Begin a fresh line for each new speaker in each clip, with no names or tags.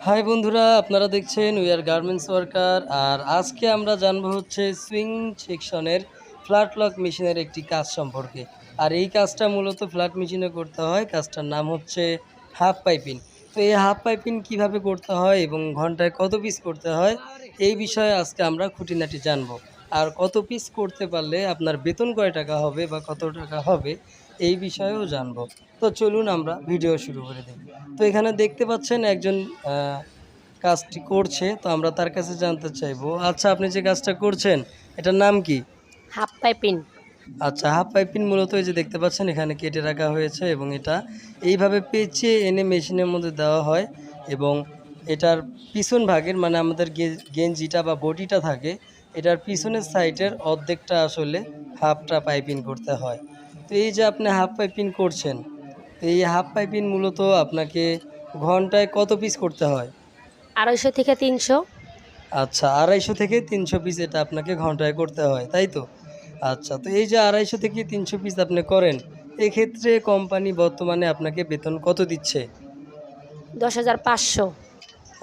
High বন্ধুরা, আপনারা দেখছেন উই আর গার্মেন্টস ওয়ার্কার। আর আজকে আমরা জানবো হচ্ছে সুইং সেকশনের ফ্ল্যাট লক মেশিনের একটি কাজ সম্পর্কে। আর এই কাজটা মূলত ফ্ল্যাট মেশিনে করতে হয়। কাজটার নাম হচ্ছে হাফ পাইপিং। তো এই হাফ পাইপিং কীভাবে করতে হয় এবং ঘন্টায় কত পিস করতে হয়, এই বিষয়ে আজকে আমরা খুঁটিনাটি জানবো। আর কত পিস করতে পারলে আপনার বেতন কয় টাকা হবে বা কত টাকা হবে, এই বিষয়েও জানবো। তো চলুন আমরা ভিডিও শুরু করে দিই। তো এখানে দেখতে পাচ্ছেন একজন কাজটি করছে, তো আমরা তার কাছে জানতে চাইবো, আচ্ছা আপনি যে কাজটা করছেন এটার নাম কি?
Half piping.
আচ্ছা, হাফ পাইপিং মূলত এই যে দেখতে পাচ্ছেন এখানে কেটে রাখা হয়েছে এবং এটা এইভাবে পেঁচিয়ে এনে মেশিনের মধ্যে দেওয়া হয় এবং এটার পিছন ভাগের মানে আমাদের গেঞ্জিটা বা বডিটা থাকে, এটার পিছনের সাইডের অর্ধেকটা আসলে হাফটা পাইপিং করতে হয়। তো এই যে আপনি হাফ পাইপিং করছেন, তো এই হাফ পাইপিং মূলত আপনাকে ঘন্টায় কত পিস করতে হয়?
250 থেকে 300।
আচ্ছা, 250 থেকে 300 পিস এটা আপনাকে ঘন্টায় করতে হয়, তাই তো? আচ্ছা, তো এই যে 250 থেকে 300 পিস আপনি করেন, এক্ষেত্রে কোম্পানি বর্তমানে আপনাকে বেতন কত দিচ্ছে?
10,500।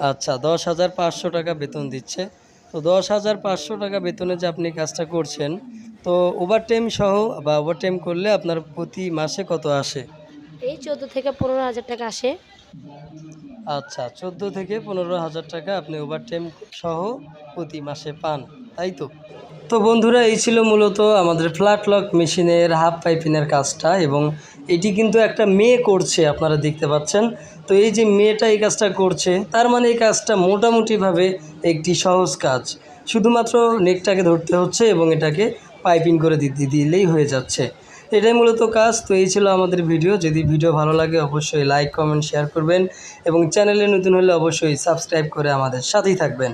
আচ্ছা, 10,500 টাকা বেতন দিচ্ছে। তো 10,500 টাকা বেতনে যে আপনি কাজটা করছেন, তো ওভারটাইম সহ বা ওভারটাইম করলে আপনার প্রতি মাসে কত আসে?
এই 14 থেকে 15,000 টাকা আসে।
আচ্ছা, 14 থেকে 15,000 টাকা আপনি ওভারটাইম সহ প্রতি মাসে পান, তাই তো? তো বন্ধুরা, এই ছিল মূলত আমাদের ফ্ল্যাট লক মেশিনের হাফ পাইপিংয়ের কাজটা এবং এটি কিন্তু একটা মেয়ে করছে, আপনারা দেখতে পাচ্ছেন। তো এই যে মেয়েটা এই কাজটা করছে, তার মানে এই কাজটা মোটামুটিভাবে একটি সহজ কাজ। শুধুমাত্র নেকটাকে ধরতে হচ্ছে এবং এটাকে পাইপিং করে দিলেই হয়ে যাচ্ছে। এটাই মূলত কাজ। তো এই ছিল আমাদের ভিডিও। যদি ভিডিও ভালো লাগে অবশ্যই লাইক, কমেন্ট, শেয়ার করবেন এবং চ্যানেলে নতুন হলে অবশ্যই সাবস্ক্রাইব করে আমাদের সাথেই থাকবেন।